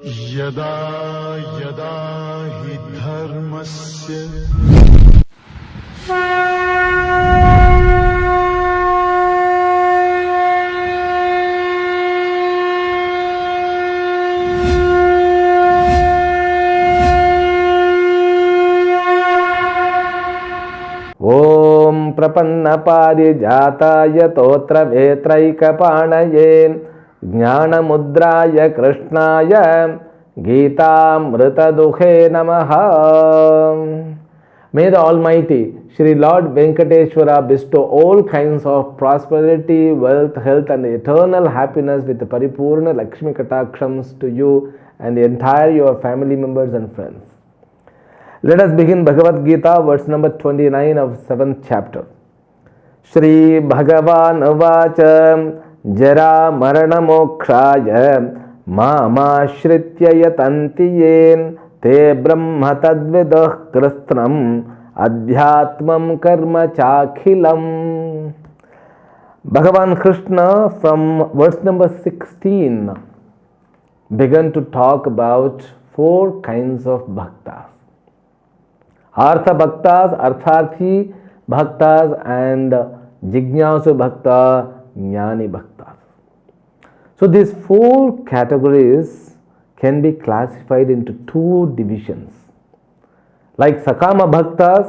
यदा यदा हि धर्मस्य ओम प्रपन्नपारिजाताय तोत्रवेत्रैकपाणये ज्ञानमुद्राय कृष्णाय गीतामृतदुहे नमः. May the Almighty Shri Lord Venkateshwara bestow all kinds of prosperity, wealth, health and eternal happiness with Paripurna Lakshmi Katakshams to you and the entire your family members and friends. Let us begin Bhagavad Gita, verse number 29 of 7th chapter. Shri Bhagavan Uvacha Jara Marana Mokshaya Mamashritya Yatanti Yen Te Brahma Tadvidah Kristram Adhyatmam Karma Chakhilam. Bhagavan Krishna from verse number 16 began to talk about 4 kinds of bhaktas. Artha Bhaktas, Artharthi Bhaktas and Jignasu Bhakta, Jnani Bhaktas. So these 4 categories can be classified into 2 divisions, like Sakama Bhaktas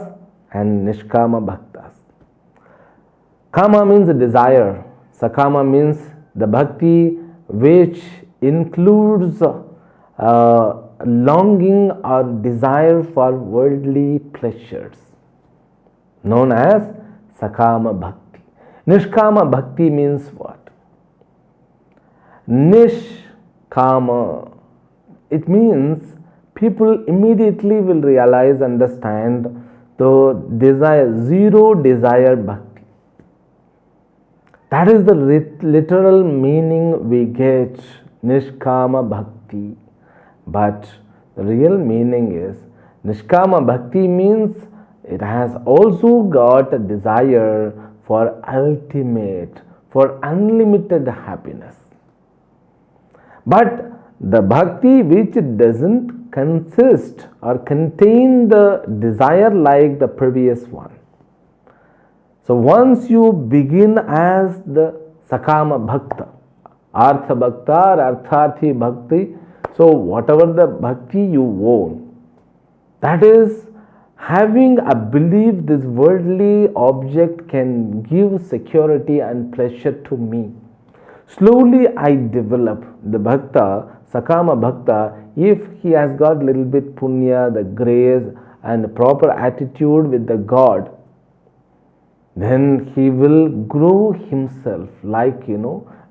and Nishkama Bhaktas. Kama means desire, Sakama means the bhakti which includes longing or desire for worldly pleasures, known as Sakama Bhakti. Nishkama Bhakti means what? Nishkama, it means people immediately will realize, understand the desire, zero desire bhakti. That is the literal meaning we get, Nishkama Bhakti. But the real meaning is Nishkama Bhakti means it has also got a desire for ultimate, for unlimited happiness. But the bhakti which doesn't consist or contain the desire like the previous one. So once you begin as the Sakama Bhakta, Artha Bhakta or Artharthi Bhakti, so whatever the bhakti you own, that is having a belief this worldly object can give security and pleasure to me. Slowly I develop the bhakta, Sakama Bhakta, if he has got little bit punya, the grace and proper attitude with the God, then he will grow himself. Like,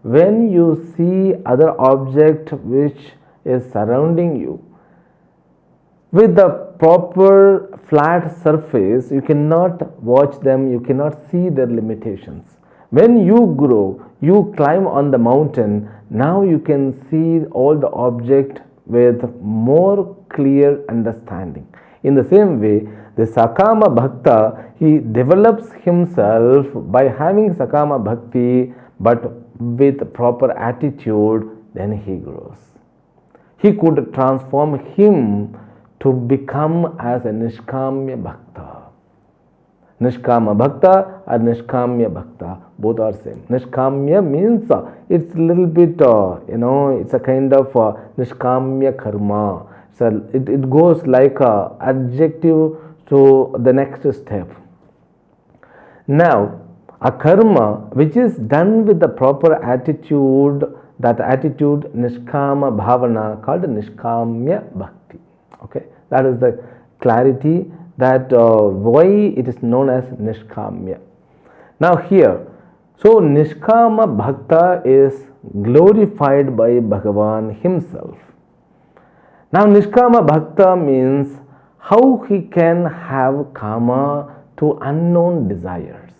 when you see other object which is surrounding you, with the proper flat surface, you cannot watch them, you cannot see their limitations. When you grow, you climb on the mountain, now you can see all the object with more clear understanding. In the same way, the Sakama Bhakta, he develops himself by having Sakama Bhakti, but with proper attitude, then he grows. He could transform him to become as a Nishkamya Bhakta. Nishkama Bhakta or Nishkamya Bhakta, both are same. Nishkamya means it's a little bit, it's a kind of Nishkamya Karma. So it goes like a adjective to the next step. Now, a karma which is done with the proper attitude, that attitude Nishkama Bhavana, called Nishkamya Bhakti. Okay, that is the clarity that why it is known as Nishkamya. Now here, so Nishkama Bhakta is glorified by Bhagavan himself. Now Nishkama Bhakta means how he can have kama to unknown desires,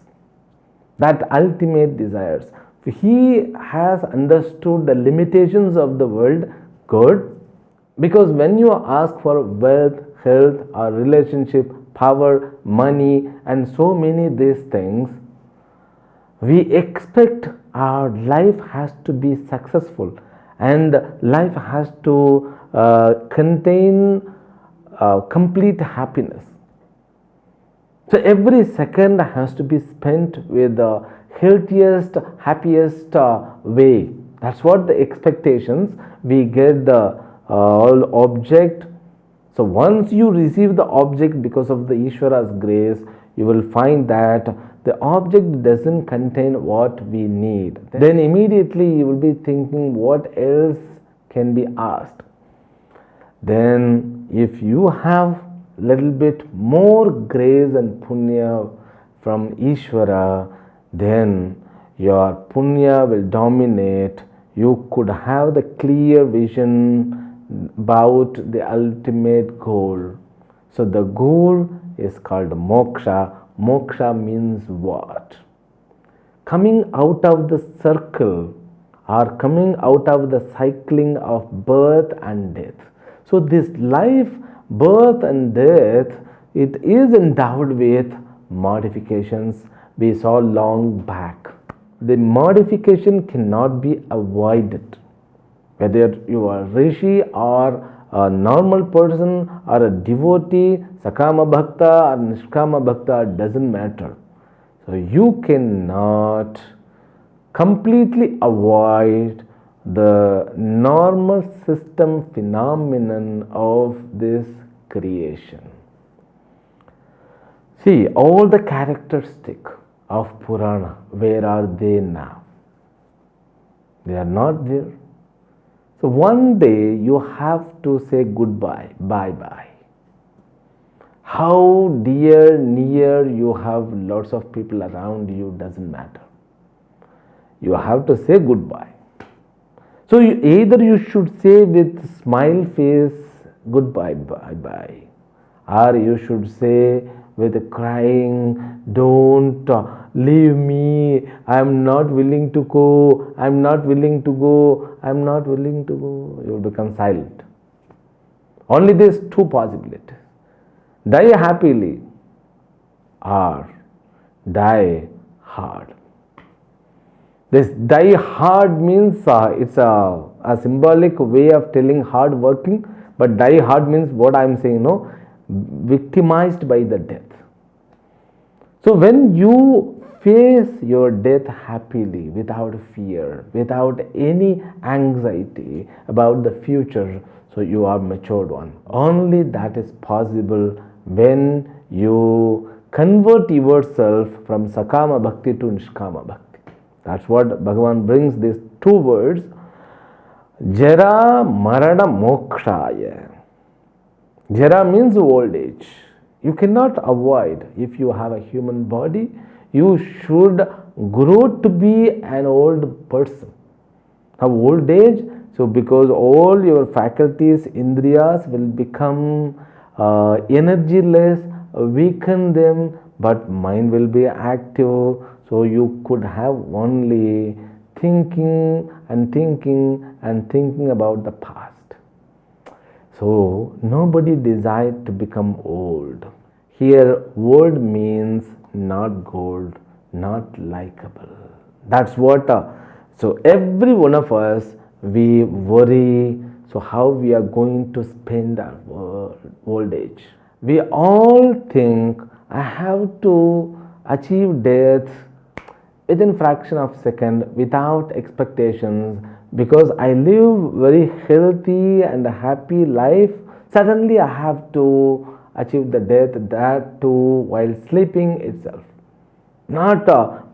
that ultimate desires. He has understood the limitations of the world, good, because when you ask for wealth, health or relationship, power, money and so many these things, we expect our life has to be successful and life has to contain complete happiness. So every second has to be spent with the healthiest, happiest way. That's what the expectations we get the object. So once you receive the object because of the Ishvara's grace, you will find that the object doesn't contain what we need. Then immediately you will be thinking what else can be asked. Then if you have little bit more grace and punya from Ishvara, then your punya will dominate. You could have the clear vision about the ultimate goal. So the goal is called moksha. Moksha means what? Coming out of the circle or coming out of the cycling of birth and death. So this life, birth and death, it is endowed with modifications we saw long back. The modification cannot be avoided. Whether you are rishi or a normal person or a devotee, sakama bhakta or nishkama bhakta, doesn't matter. So you cannot completely avoid the normal system phenomenon of this creation. See, all the characteristics of Purana, where are they now? They are not there. So one day you have to say goodbye, bye-bye. How dear, near you have lots of people around you doesn't matter. You have to say goodbye. So either you should say with smile face goodbye, bye-bye, or you should say with crying, don't leave me, I am not willing to go, I am not willing to go, I am not willing to go. You will become silent. Only these two possibilities. Die happily or die hard. This die hard means it's a symbolic way of telling hard working, but die hard means what I am saying, no, victimized by the death. So when you face your death happily, without fear, without any anxiety about the future, so you are matured one. Only that is possible when you convert yourself from sakama bhakti to nishkama bhakti. That's what Bhagavan brings these two words, Jara Marana Mokshaya. Jara means old age. You cannot avoid. If you have a human body, you should grow to be an old person. Now old age, so because all your faculties, indriyas will become energyless, weaken them, but mind will be active. So you could have only thinking and thinking and thinking about the past. So nobody desired to become old. Here old means not gold, not likable. That's what, so every one of us, we worry, so how we are going to spend our old age. We all think I have to achieve death within fraction of second without expectations, because I live very healthy and happy life. Suddenly I have to achieve the death, that too while sleeping itself. Not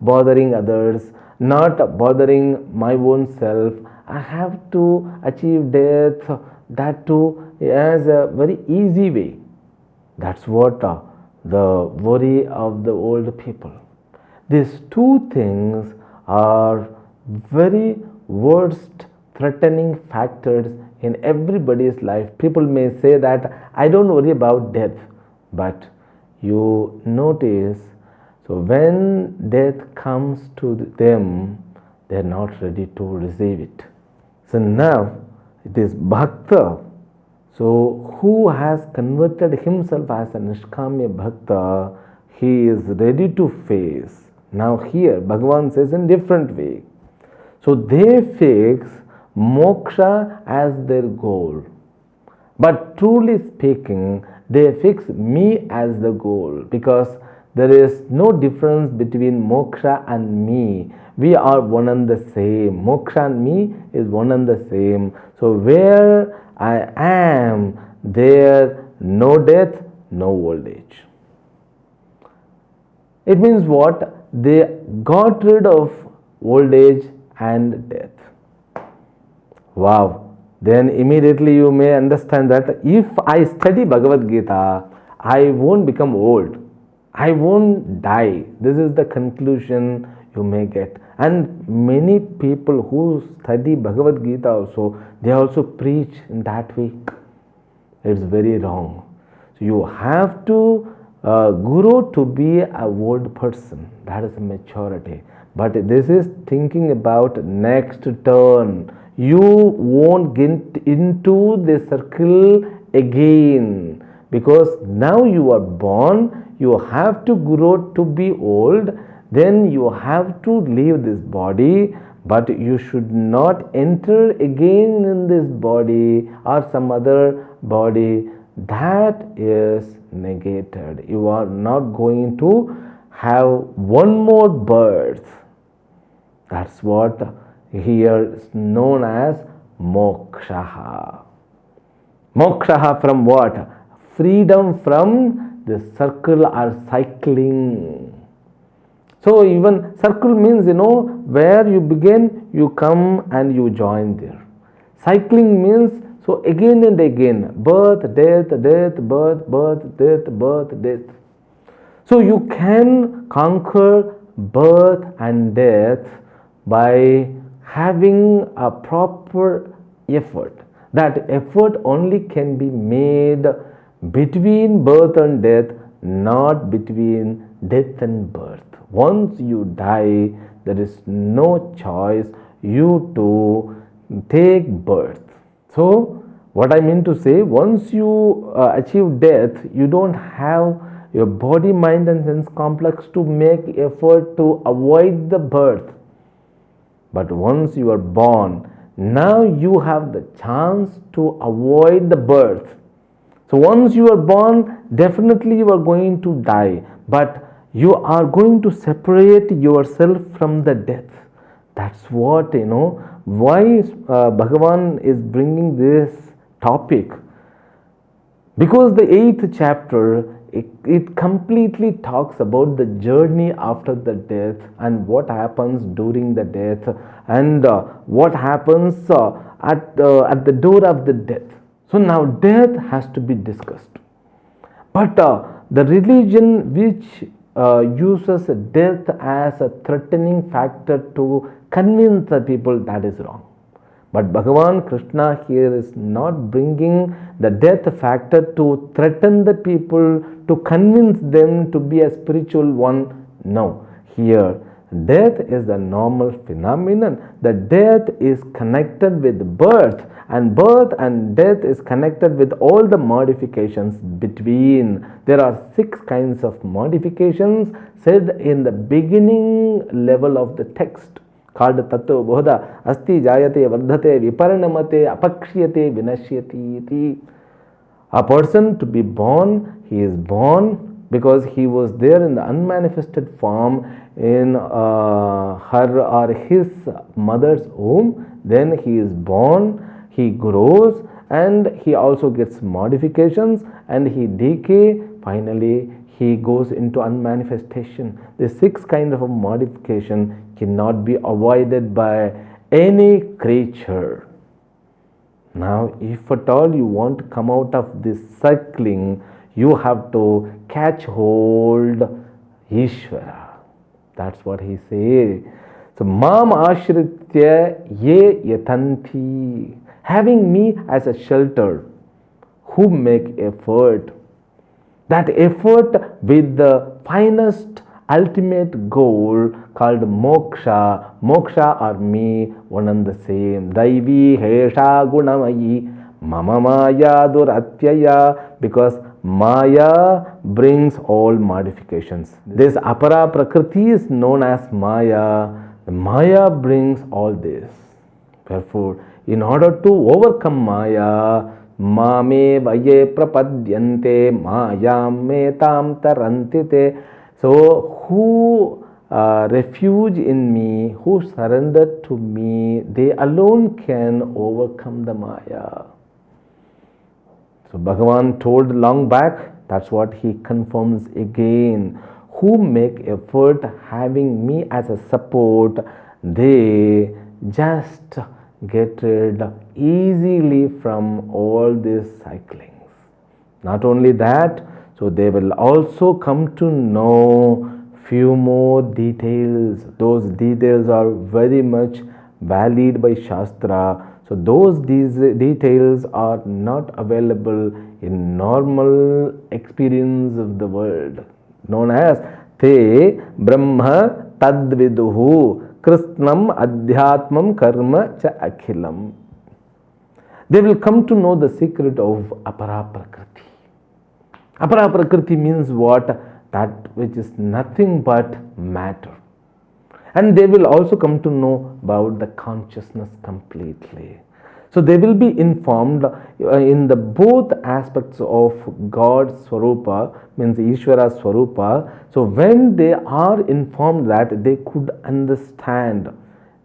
bothering others, not bothering my own self. I have to achieve death, that too as a very easy way. That's what the worry of the old people. These two things are very worst threatening factors in everybody's life. People may say that I don't worry about death, but you notice, so when death comes to them, they are not ready to receive it. So now it is bhakta, so who has converted himself as a nishkamya bhakta, he is ready to face. Now here Bhagavan says in different way. So they fix moksha as their goal. But truly speaking, they fix me as the goal, because there is no difference between moksha and me. We are one and the same. Moksha and me is one and the same. So where I am, there no death, no old age. It means what? They got rid of old age and death. Wow. Then immediately you may understand that if I study Bhagavad Gita, I won't become old. I won't die. This is the conclusion you may get. And many people who study Bhagavad Gita also, they also preach in that way. It's very wrong. So you have to grow to be a old person. That is maturity. But this is thinking about next turn. You won't get into the circle again, because now you are born, you have to grow to be old, then you have to leave this body, but you should not enter again in this body or some other body. That is negated. You are not going to have one more birth. That's what here is known as moksha. Moksha from what? Freedom from the circle or cycling. So even circle means, where you begin, you come and you join there. Cycling means, so again and again, birth, death, death, birth, birth, death, birth, death. So you can conquer birth and death by having a proper effort. That effort only can be made between birth and death, not between death and birth. Once you die, there is no choice you to take birth. So what I mean to say, once you achieve death, you don't have your body, mind and sense complex to make effort to avoid the birth. But once you are born, now you have the chance to avoid the birth. So once you are born, definitely you are going to die, but you are going to separate yourself from the death. That's what, why Bhagavan is bringing this topic. Because the 8th chapter, it completely talks about the journey after the death and what happens during the death and what happens at the door of the death. So now death has to be discussed. But the religion which uses death as a threatening factor to convince the people, that is wrong. But Bhagavan Krishna here is not bringing the death factor to threaten the people, to convince them to be a spiritual one. No, here death is the normal phenomenon. The death is connected with birth, and birth and death is connected with all the modifications between. There are 6 kinds of modifications said in the beginning level of the text, called Tattva Bodha. Asti Jayate Vardhate Viparinamate Apakshiyate Vinashyati. A person to be born, he is born because he was there in the unmanifested form in her or his mother's womb. Then he is born, he grows, and he also gets modifications, and he decay. Finally he goes into unmanifestation. The 6 kind of a modification cannot be avoided by any creature. Now, if at all you want to come out of this cycling, you have to catch hold Ishvara. That's what he says. So, Mam ashritya ye yatanti. Having me as a shelter, who make effort. That effort with the finest ultimate goal called moksha. Moksha or me, one and the same. Daivi hesha gunamayi mama maya duratyaya. Because Maya brings all modifications. This apara prakriti is known as Maya. The Maya brings all this. Therefore, in order to overcome Maya, Mame Vaye Prapadyante Mayam Metam Tarantite. So, who refuge in me, who surrender to me, they alone can overcome the Maya. So Bhagavan told long back, that's what he confirms again. Who make effort having me as a support, they just get rid easily from all these cyclings. Not only that, so they will also come to know few more details. Those details are very much valid by Shastra. So those details are not available in normal experience of the world, known as Te Brahma Tadviduhu Krishnam Adhyatmam Karma Cha Akhilam. They will come to know the secret of Apara Prakriti. Apara Prakriti means what? That which is nothing but matter. And they will also come to know about the consciousness completely. So they will be informed in the both aspects of God's Swarupa, means Ishvara Swarupa. So when they are informed that, they could understand.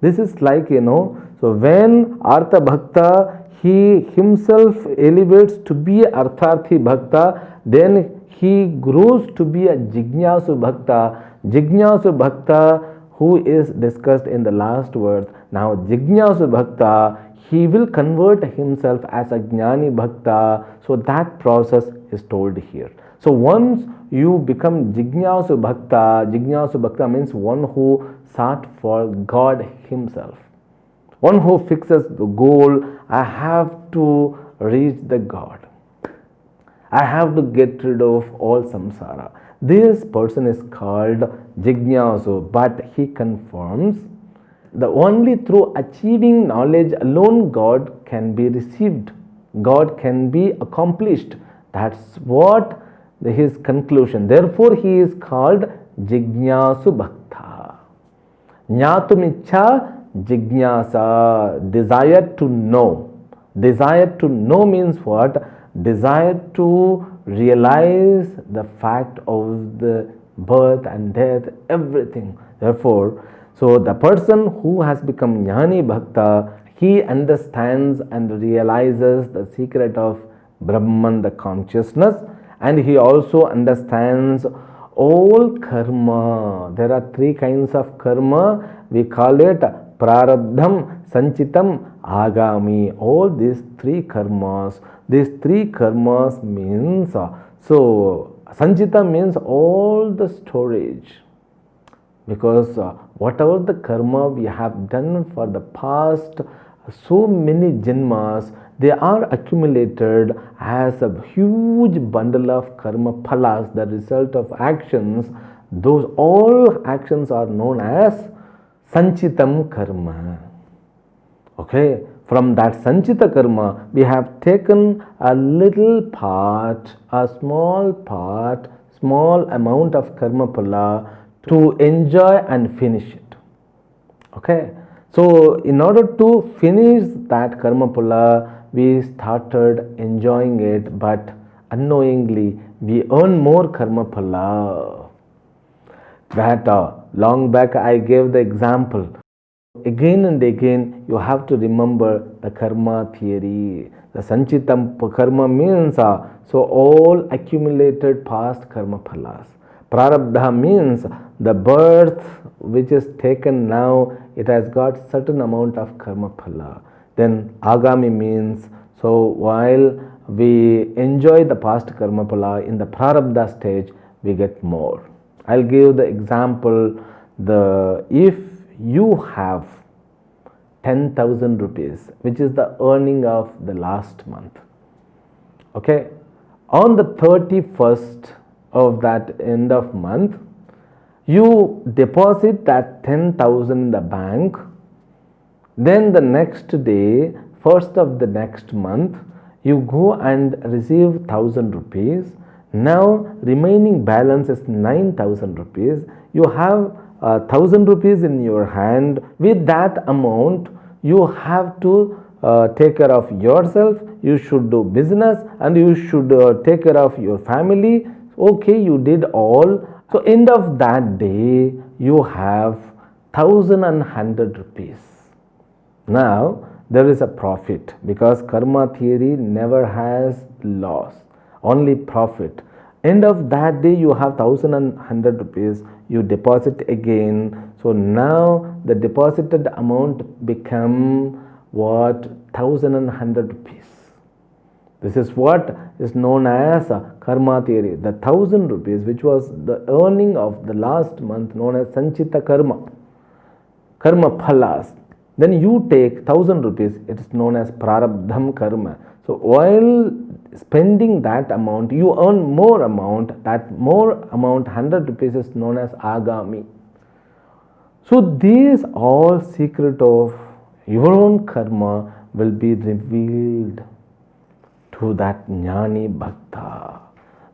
This is like, so when Artha Bhakta, he himself elevates to be Artharthi Bhakta, then he grows to be a Jignasu Bhakta. Jignasu Bhakta, who is discussed in the last verse. Now Jignasu Bhakta, he will convert himself as a Jnani Bhakta. So that process is told here. So once you become Jignasu Bhakta means one who sought for God himself. One who fixes the goal, I have to reach the God. I have to get rid of all samsara. This person is called Jignasu, but he confirms that only through achieving knowledge alone God can be received, God can be accomplished. That's what his conclusion. Therefore, he is called Jignasu Bhakta. Jnatumicha Jignasa, desire to know. Desire to know means what? Desire to realize the fact of the birth and death, everything. Therefore, so the person who has become Jnani Bhakta, he understands and realizes the secret of Brahman, the consciousness, and he also understands all karma. There are three kinds of karma. We call it Prarabdham, Sanchitam, Agami. All these three karmas. These three karmas means, so Sanchita means all the storage. Because whatever the karma we have done for the past so many janmas, they are accumulated as a huge bundle of karma phalas, the result of actions. Those all actions are known as Sanchitam karma. Okay, from that Sanchita karma, we have taken a little part, a small part, small amount of karma phala to enjoy and finish it. Okay, so in order to finish that karma phala, we started enjoying it, but unknowingly we earn more karma phala. That long back I gave the example. Again and again you have to remember the karma theory. The Sanchitam karma means so all accumulated past karma phalas. Prarabdha means the birth which is taken now, it has got certain amount of karma phala. Then Agami means, so while we enjoy the past karma phala, in the Prarabdha stage we get more. I'll give the example, if you have 10,000 rupees, which is the earning of the last month. Okay, on the 31st of that end of month, you deposit that 10,000 in the bank. Then the next day, first of the next month, you go and receive 1,000 rupees. Now remaining balance is 9,000 rupees. You have 1,000 rupees in your hand. With that amount, you have to take care of yourself, you should do business, and you should take care of your family. Okay, you did all. So end of that day, you have 1,100 rupees. Now there is a profit, because karma theory never has loss, only profit. End of that day you have 1,100 rupees, you deposit again. So now the deposited amount become what? 1,100 rupees. This is what is known as karma theory. The 1,000 rupees which was the earning of the last month, known as sanchita karma phalas, then you take 1,000 rupees, it is known as prarabdham karma. So while spending that amount, you earn more amount. That more amount, 100 rupees, is known as agami. So these all secret of your own karma will be revealed to that jnani bhakta.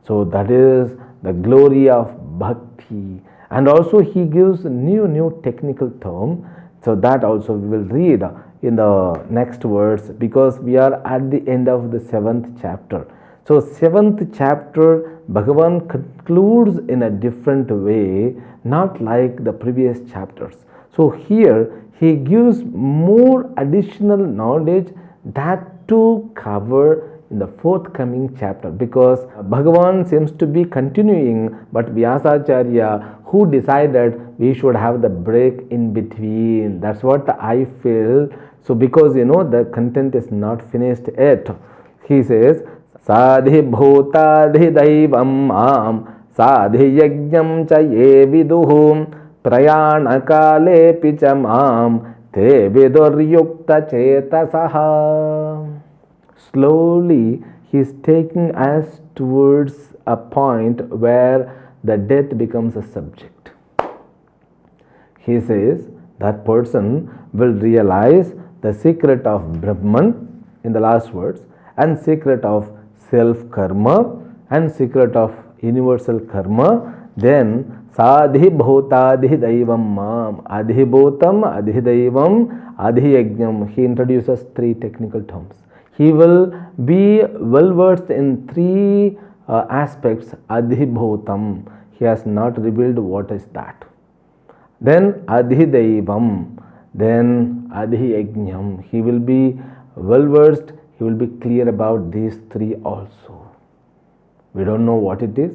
So that is the glory of bhakti. And also he gives new technical term. So that also we will read in the next verse, because we are at the end of the 7th chapter. So 7th chapter, Bhagavan concludes in a different way, not like the previous chapters. So here he gives more additional knowledge, that to cover in the forthcoming chapter, because Bhagavan seems to be continuing, but Vyasacharya, who decided we should have the break in between. That's what I feel. So because the content is not finished yet, he says, Sadhi bhutadhi daivam mam sadhi yajnam cha ye viduhum prayana kale picha mam te vidur yukta chetasaha. Slowly he is taking us towards a point where the death becomes a subject. He says that person will realize the secret of Brahman in the last words, and secret of self karma, and secret of universal karma. Then Sadhi bhutadhi daivam mam, adhibhutam, adhidaivam, adhiyajnam. He introduces 3 technical terms. He will be well versed in 3 aspects. Adhibhutam, he has not revealed what is that. Then adhidaivam, then adhiyajnam. He will be well versed, he will be clear about these 3 also. We don't know what it is.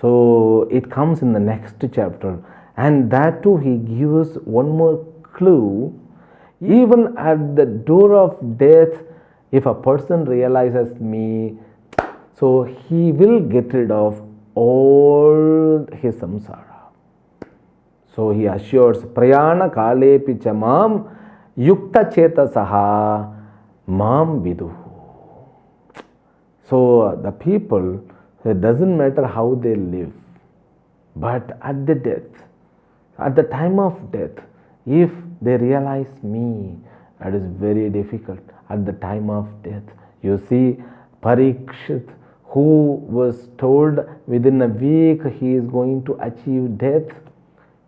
So it comes in the next chapter, and that too he gives one more clue. Even at the door of death, if a person realizes me, so he will get rid of all his samsara. So he assures, prayana kale pichamam yukta chetasaha mam viduhu. So the people, it doesn't matter how they live, but at the death, at the time of death, if they realize me, that is very difficult. At the time of death, you see Parikshit, who was told within a week he is going to achieve death,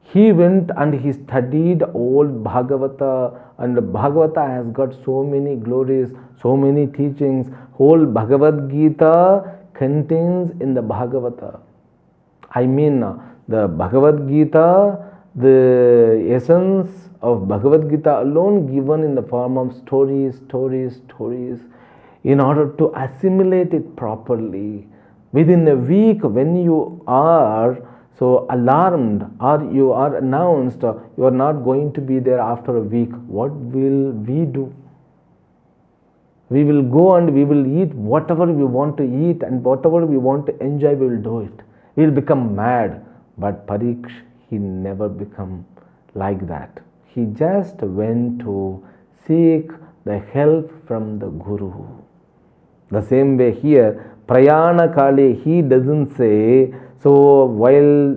he went and he studied all Bhagavata, and Bhagavata has got so many glories, so many teachings. Whole Bhagavad Gita contains in the Bhagavata. I mean, the Bhagavad Gita, the essence of Bhagavad Gita alone given in the form of stories, in order to assimilate it properly. Within a week, when you are so alarmed or you are announced you are not going to be there after a week, what will we do? We will go and we will eat whatever we want to eat, and whatever we want to enjoy, we will do it. We will become mad. But Pariksh, he never become like that. He just went to seek the help from the Guru. The same way here, Prayana Kale, he doesn't say, so while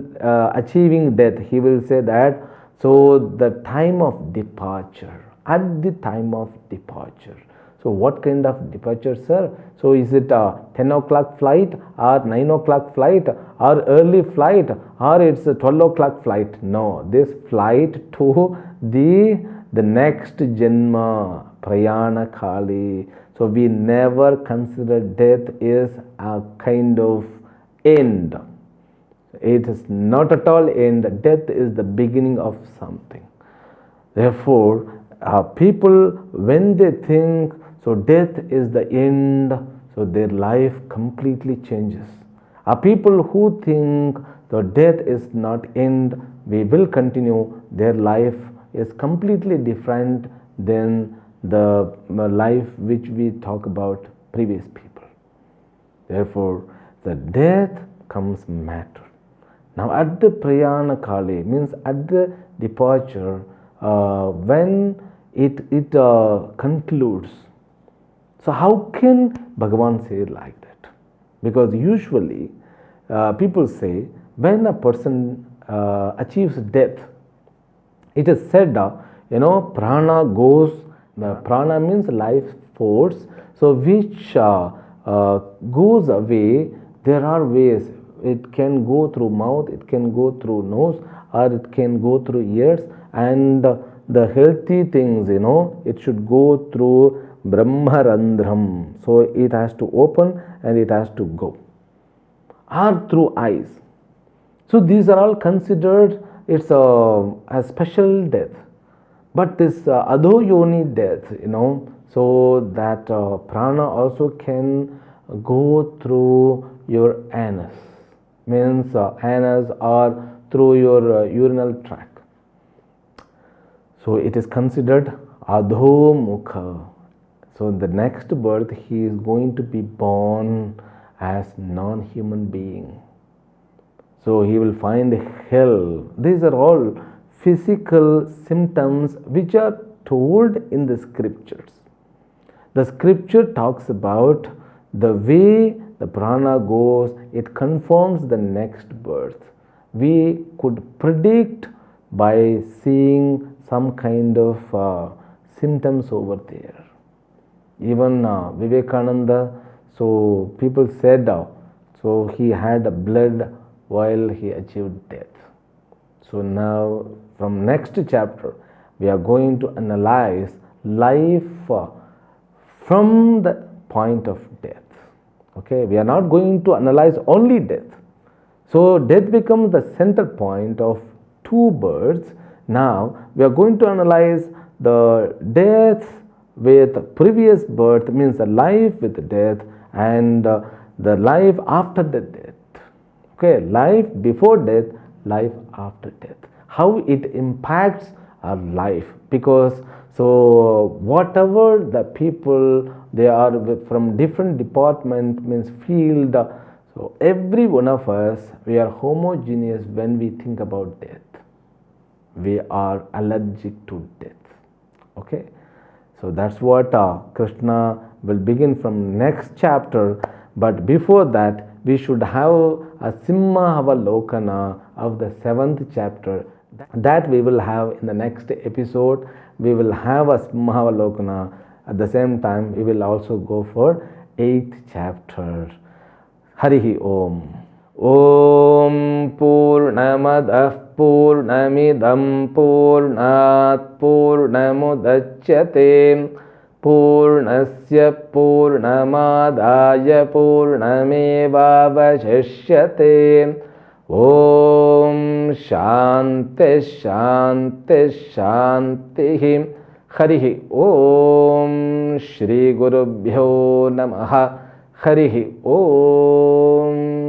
achieving death, he will say that, so the time of departure, at the time of departure. So what kind of departure, sir? So is it a 10 o'clock flight or 9 o'clock flight or early flight or it's a 12 o'clock flight? No, this flight to the next Janma, prayana kali. So we never consider death is a kind of end. It is not at all end. Death is the beginning of something. Therefore, people, when they think so death is the end, so their life completely changes. People who think that death is not end, we will continue, their life is completely different than the life which we talk about previous people. Therefore, the death comes matter. Now, at the prayana kali, means at the departure, when it concludes. So, how can Bhagavan say it like that? Because usually people say when a person achieves death, it is said, prana goes, prana means life force, so which goes away. There are ways. It can go through mouth, it can go through nose, or it can go through ears, and the healthy things, it should go through Brahmarandhram. So it has to open and it has to go. Or through eyes. So these are all considered, it's a special death. But this adho-yoni death, so that prana also can go through your anus. Means anus or through your urinal tract. So it is considered adho mukha. So in the next birth he is going to be born as non-human being. So he will find hell. These are all physical symptoms which are told in the scriptures. The scripture talks about the way the prana goes, it confirms the next birth. We could predict by seeing some kind of symptoms over there. Even Vivekananda, so people said, so he had blood while he achieved death. So now from next chapter, we are going to analyze life from the point of death. Okay, we are not going to analyze only death. So death becomes the center point of two births. Now we are going to analyze the death with previous birth, means the life with death, and the life after the death. Okay, life before death, life after death. How it impacts our life, because so whatever the people, they are from different department, means field, so every one of us, we are homogeneous when we think about death. We are allergic to death. Okay, so that's what Krishna will begin from next chapter. But before that, we should have a Simhavalokana of the 7th chapter. That we will have in the next episode. We will have a Simhavalokana. At the same time, we will also go for 8th chapter. Harihi Om. Om Purnamadah Purnamidam Purnat Purnamudachyate Purnasya Purnamadaya Purnamevavashishyate. Om Shanti Shanti Shanti. Harihi Om Shri Gurubhyo Namaha. Harihi Om.